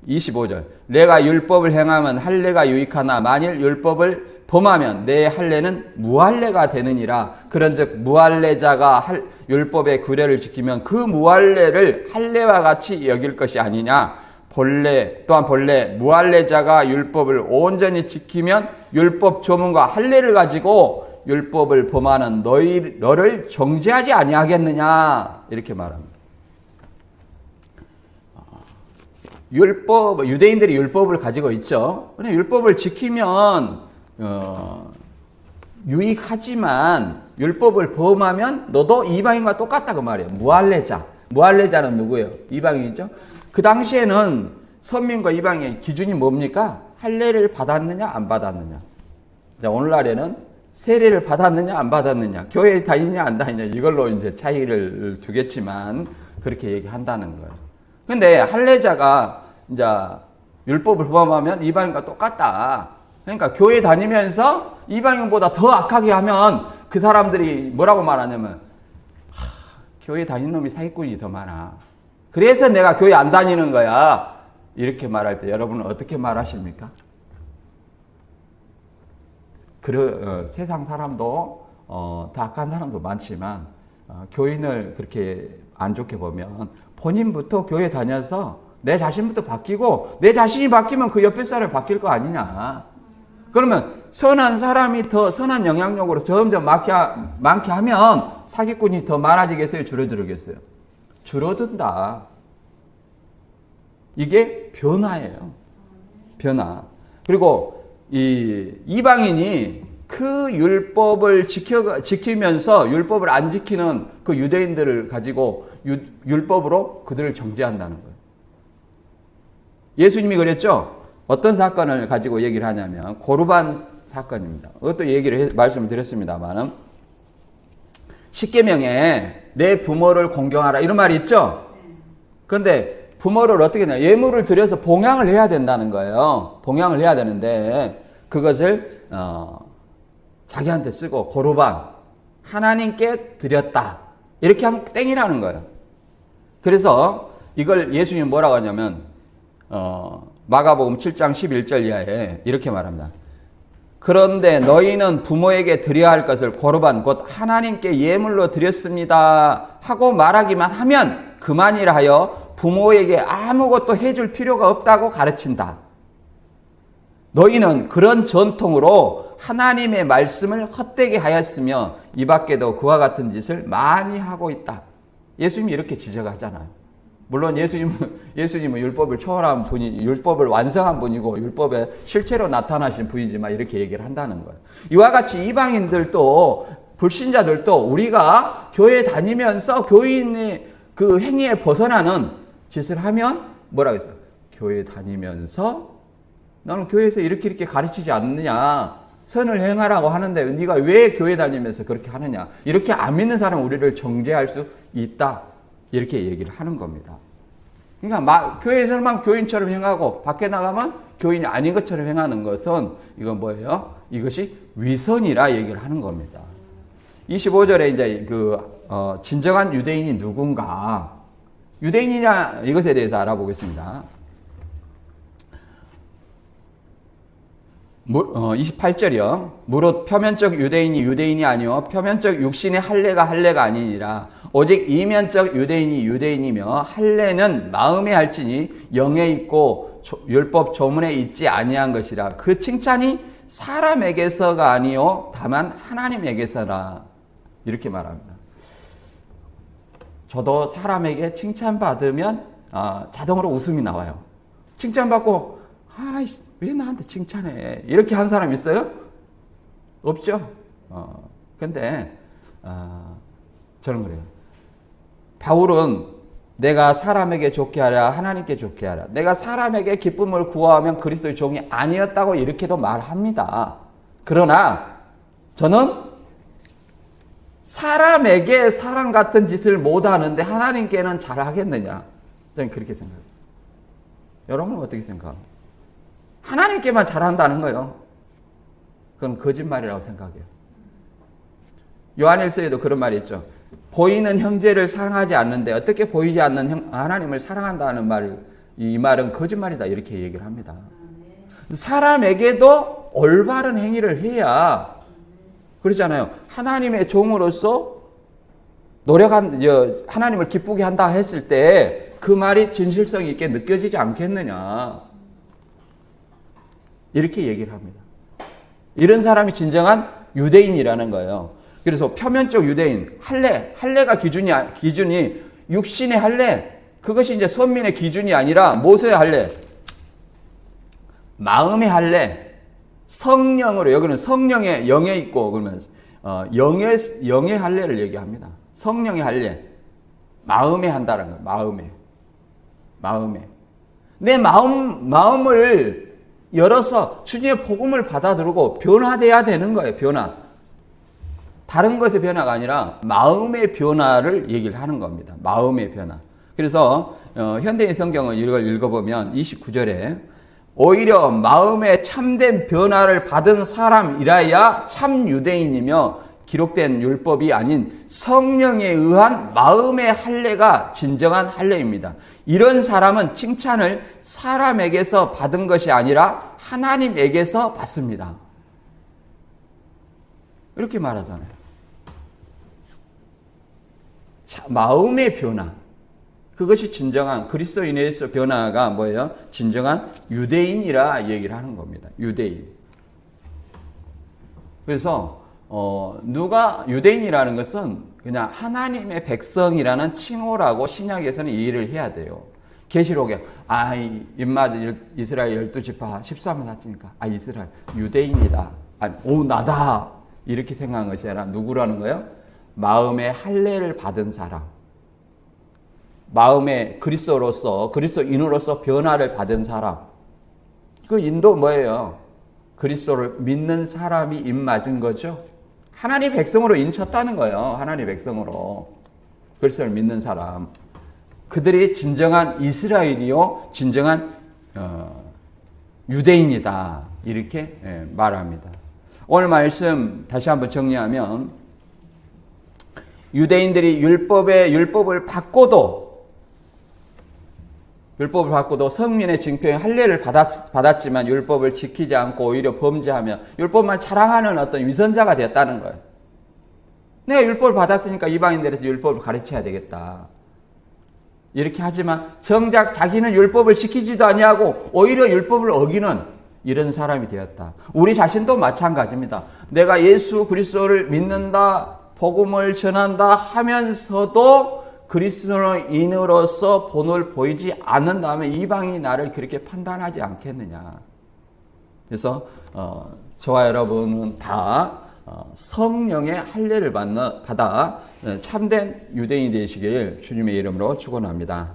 25절 내가 율법을 행하면 할례가 유익하나 만일 율법을 범하면 내 할례는 무할례가 되느니라. 그런즉 무할례자가 율법의 규례를 지키면 그 무할례를 할례와 같이 여길 것이 아니냐. 또한 본래 무할례자가 율법을 온전히 지키면 율법 조문과 할례를 가지고 율법을 범하는 너를 정죄하지 아니하겠느냐. 이렇게 말합니다. 유대인들이 율법을 가지고 있죠. 그냥 율법을 지키면 유익하지만 율법을 범하면 너도 이방인과 똑같다 그 말이에요. 무할례자는 누구예요? 이방인이죠. 그 당시에는 선민과 이방인의 기준이 뭡니까? 할례를 받았느냐 안 받았느냐. 자, 오늘날에는 세례를 받았느냐 안 받았느냐, 교회에 다니냐 안 다니냐, 이걸로 이제 차이를 두겠지만 그렇게 얘기한다는 거예요. 근데 할례자가 이제 율법을 범하면 이방인과 똑같다. 그러니까 교회 다니면서 이방인보다 더 악하게 하면 그 사람들이 뭐라고 말하냐면 교회 다니는 놈이 사기꾼이 더 많아. 그래서 내가 교회 안 다니는 거야. 이렇게 말할 때 여러분은 어떻게 말하십니까? 세상 사람도 다 악한 사람도 많지만 교인을 그렇게 안 좋게 보면 본인부터 교회 다녀서 내 자신부터 바뀌고 내 자신이 바뀌면 그 옆에 사람이 바뀔 거 아니냐. 그러면 선한 사람이 더 선한 영향력으로 점점 많게 하면 사기꾼이 더 많아지겠어요? 줄어들겠어요? 줄어든다. 이게 변화예요. 변화. 그리고 이방인이 그 율법을 지키면서 율법을 안 지키는 그 유대인들을 가지고 율법으로 그들을 정죄한다는 거예요. 예수님이 그랬죠? 어떤 사건을 가지고 얘기를 하냐면 고르반 사건입니다. 그것도 말씀을 드렸습니다만 십계명에 내 부모를 공경하라 이런 말이 있죠? 그런데 부모를 어떻게 하냐? 예물을 드려서 봉양을 해야 된다는 거예요. 봉양을 해야 되는데 그것을 자기한테 쓰고 고르반 하나님께 드렸다 이렇게 하면 땡이라는 거예요. 그래서 이걸 예수님이 뭐라고 하냐면 마가복음 7장 11절 이하에 이렇게 말합니다. 그런데 너희는 부모에게 드려야 할 것을 고르반 곧 하나님께 예물로 드렸습니다 하고 말하기만 하면 그만이라 하여 부모에게 아무것도 해줄 필요가 없다고 가르친다. 너희는 그런 전통으로 하나님의 말씀을 헛되게 하였으며 이 밖에도 그와 같은 짓을 많이 하고 있다. 예수님이 이렇게 지적하잖아요. 물론 예수님은 율법을 초월한 분이, 율법을 완성한 분이고 율법에 실체로 나타나신 분이지만 이렇게 얘기를 한다는 거예요. 이와 같이 이방인들도 불신자들도 우리가 교회 다니면서 교인의 그 행위에 벗어나는 짓을 하면 뭐라고 했어요? 교회 다니면서 너는 교회에서 이렇게 가르치지 않느냐? 선을 행하라고 하는데 네가 왜 교회 다니면서 그렇게 하느냐. 이렇게 안 믿는 사람은 우리를 정죄할 수 있다. 이렇게 얘기를 하는 겁니다. 그러니까 교회에서만 교인처럼 행하고 밖에 나가면 교인이 아닌 것처럼 행하는 것은 이건 뭐예요? 이것이 위선이라 얘기를 하는 겁니다. 25절에 이제 진정한 유대인이 누군가? 유대인이냐 이것에 대해서 알아보겠습니다. 28절이요. 무릇 표면적 유대인이 유대인이 아니요 표면적 육신의 할례가 할례가 아니니라. 오직 이면적 유대인이 유대인이며 할례는 마음에 할지니 영에 있고 율법 조문에 있지 아니한 것이라. 그 칭찬이 사람에게서가 아니요 다만 하나님에게서라. 이렇게 말합니다. 저도 사람에게 칭찬받으면 자동으로 웃음이 나와요. 칭찬받고 왜 나한테 칭찬해? 이렇게 한 사람 있어요? 없죠? 근데 저는 그래요. 바울은 내가 사람에게 좋게 하랴 하나님께 좋게 하랴. 내가 사람에게 기쁨을 구하면 그리스도의 종이 아니었다고 이렇게도 말합니다. 그러나 저는 사람에게 사람 같은 짓을 못하는데 하나님께는 잘하겠느냐? 저는 그렇게 생각해요. 여러분은 어떻게 생각해요? 하나님께만 잘한다는 거예요. 그건 거짓말이라고 생각해요. 요한일서에도 그런 말이 있죠. 보이는 형제를 사랑하지 않는데 어떻게 보이지 않는 하나님을 사랑한다는 이 말은 거짓말이다 이렇게 얘기를 합니다. 사람에게도 올바른 행위를 해야 그렇잖아요. 하나님의 종으로서 하나님을 기쁘게 한다 했을 때 그 말이 진실성 있게 느껴지지 않겠느냐. 이렇게 얘기를 합니다. 이런 사람이 진정한 유대인이라는 거예요. 그래서 표면적 유대인, 할례가 기준이 육신의 할례, 그것이 이제 선민의 기준이 아니라 모세의 할례, 마음의 할례, 성령으로, 여기는 성령의 영에 있고, 그러면 영의 할례를 얘기합니다. 성령의 할례, 마음에 한다는 거예요. 마음에. 내 마음을 열어서 주님의 복음을 받아들이고 변화돼야 되는 거예요. 변화. 다른 것의 변화가 아니라 마음의 변화를 얘기를 하는 겁니다. 마음의 변화. 그래서 현대인 성경을 읽어보면 29절에 오히려 마음의 참된 변화를 받은 사람이라야 참 유대인이며 기록된 율법이 아닌 성령에 의한 마음의 할례가 진정한 할례입니다. 이런 사람은 칭찬을 사람에게서 받은 것이 아니라 하나님에게서 받습니다. 이렇게 말하잖아요. 마음의 변화. 그것이 진정한 그리스도인에서 변화가 뭐예요? 진정한 유대인이라 얘기를 하는 겁니다. 유대인. 그래서 누가 유대인이라는 것은 그냥 하나님의 백성이라는 칭호라고 신약에서는 이해를 해야 돼요. 계시록에 입맞은 이스라엘 12지파 13을 샀으니까 이스라엘 유대인이다. 나다. 이렇게 생각한 것이 아니라 누구라는 거예요? 마음의 할례를 받은 사람. 마음의 그리스도인으로서 변화를 받은 사람. 그 인도 뭐예요? 그리스도를 믿는 사람이 입맞은 거죠. 하나님 백성으로 인쳤다는 거예요. 하나님 백성으로. 그리스도를 믿는 사람. 그들이 진정한 이스라엘이요. 진정한 유대인이다. 이렇게 말합니다. 오늘 말씀 다시 한번 정리하면 유대인들이 율법을 받고도 성민의 징표의 할례를 받았지만 율법을 지키지 않고 오히려 범죄하며 율법만 자랑하는 어떤 위선자가 되었다는 거예요. 내가 율법을 받았으니까 이방인들한테 율법을 가르쳐야 되겠다. 이렇게 하지만 정작 자기는 율법을 지키지도 아니하고 오히려 율법을 어기는 이런 사람이 되었다. 우리 자신도 마찬가지입니다. 내가 예수 그리스도를 믿는다, 복음을 전한다 하면서도 그리스도인으로서 본을 보이지 않는다면 이방인이 나를 그렇게 판단하지 않겠느냐. 그래서 저와 여러분은 다 성령의 할례를 받아 참된 유대인이 되시기를 주님의 이름으로 축원합니다.